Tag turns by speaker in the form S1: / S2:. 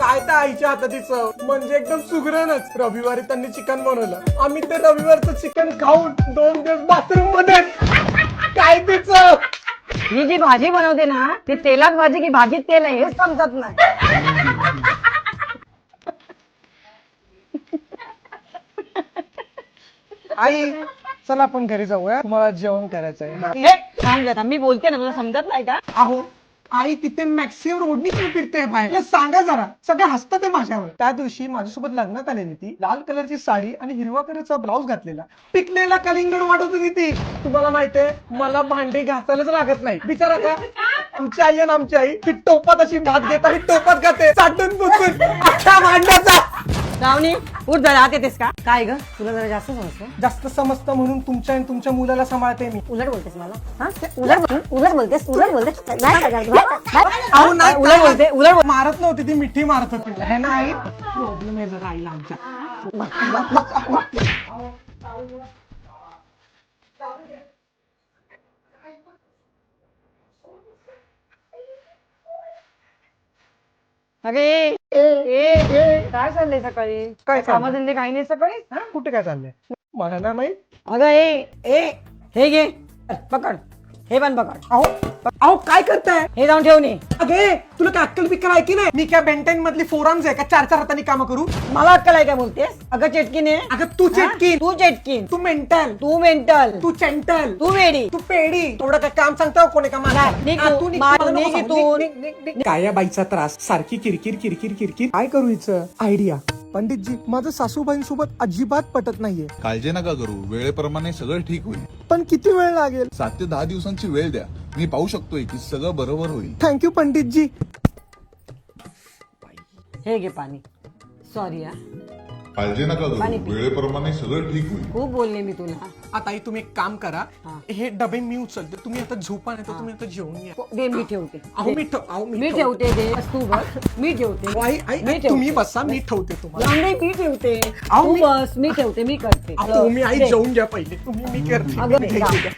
S1: काय त्या आईच्या हाताची चव म्हणजे एकदम सुगरणच. रविवारी त्यांनी चिकन बनवलं, आम्ही ते रविवारचं चिकन खाऊन 2 दिवस बाथरूम मध्ये. काय ती चव.
S2: ही जी भाजी बनवते ना ती तेलात भाजी की भाजीत तेल आहे हेच समजत नाही.
S1: आई चला आपण घरी जाऊया, तुम्हाला जेवण करायचंय.
S2: हे थांब जरा, मी बोलते ना तुला समजत नाही का?
S1: अहो आई तिथे मॅक्सिमम रोडनी तुम्ही फिरते बाहेर, सांगा जरा. सगळे हसतात आहे माझ्यावर. त्या दिवशी माझ्यासोबत लग्नात आलेली ती लाल कलरची साडी आणि हिरवा कलरचा ब्लाऊज घातलेला, पिकलेला कलिंगड वाटत होती ती. तुम्हाला माहितीये मला भांडी घासायलाच लागत नाही. बिचारा का आमची आई आहे ना, आमची आई ती टोपात अशी भात घेत आणि टोपात खाते चाटून पुसून अख्ख्या भांड्याचा.
S2: रावणी उठ जरा, आत येतेस का? काय ग तुला जरा जास्त समजतं.
S1: जास्त समजतं म्हणून तुमच्या आणि तुमच्या मुलाला सांभाळते मी.
S2: उलट बोलतेस मला. हा उलट बोलतेस
S1: अहो, नाही,
S2: उलट बोलते उलट.
S1: मारत नव्हती ती, मिठी मारत होती है ना आई. प्रॉब्लेम आहे जरा आईला आमच्या.
S2: अरे ए काय चाललंय सकाळी?
S1: काय
S2: कामधंदे काही नाही सकाळी?
S1: हा, कुठे काय चाललंय मला ना माहित.
S2: अगं हे घे पकड, हे पण पकड.
S1: अहो अहो काय करताय.
S2: हे जाऊन ठेवणे.
S1: अगे तुला काय अक्कल बिक्कल आहे की नाही. मी काय बेंटेन मधली फोरम्स आहे का 4 हातांनी काम करू.
S2: मला अक्कल आहे काय बोलतेस? अगं चेटकीने.
S1: अगं तू चेटकीन,
S2: तू चेटकीन,
S1: तू मेंटल,
S2: तू मेंटल,
S1: तू चेंटल,
S2: तू वेडी.
S1: तू पेडी. थोडं काय काम सांगतो कोणी का मला.
S2: निघ
S1: हा,
S2: तू,
S1: तू निघ,
S2: मार,
S1: मला नको
S2: निघ
S1: सांगू.
S2: इथून.
S1: निघ, निघ, निघ, निघ. काय या बाईचा त्रास, सारखी किरकिर किरकिर किरकिर. काय करू हिचं आयडिया. पंडितजी माझं सासूबाईंसोबत अजिबात पटत नाहीये.
S3: काळजी नका करू, वेळेप्रमाणे सगळं ठीक होईल.
S1: पण किती वेळ लागेल.
S3: 7 ते 10 दिवसांची वेळ द्या, मी पाहू शकतोय की सगळं बरोबर होईल.
S1: थँक्यू पंडितजी.
S2: हे घे पाणी. सॉरी हा,
S3: काळजी नका
S2: पाणी
S3: करू,
S2: पी.
S3: वेळेप्रमाणे सगळं ठीक होईल.
S2: खूप बोलले मी तुला.
S1: आता आई तुम्ही एक काम करा,
S2: हा.
S1: हे डबे मी उचलते, तुम्ही आता झोपा नाही तर तुम्ही आता जेवून घ्या.
S2: दे मी ठेवते.
S1: अहो मी अहो
S2: मी ठेवते दे बस तू बस. मी ठेवते.
S1: अहो, आई आई
S2: मी
S1: आई,
S2: ठेवते.
S1: तुम्ही बसा, मी ठेवते तुम्हाला.
S2: लांबे मी ठेवते.
S1: अहो,
S2: तू
S1: मी-
S2: बस, मी ठेवते, मी करते.
S1: अहो, तुम्ही आई
S2: दे.
S1: जेवून घ्या पहिले, तुम्ही मी करते.
S2: अगं,
S1: ठीक आहे.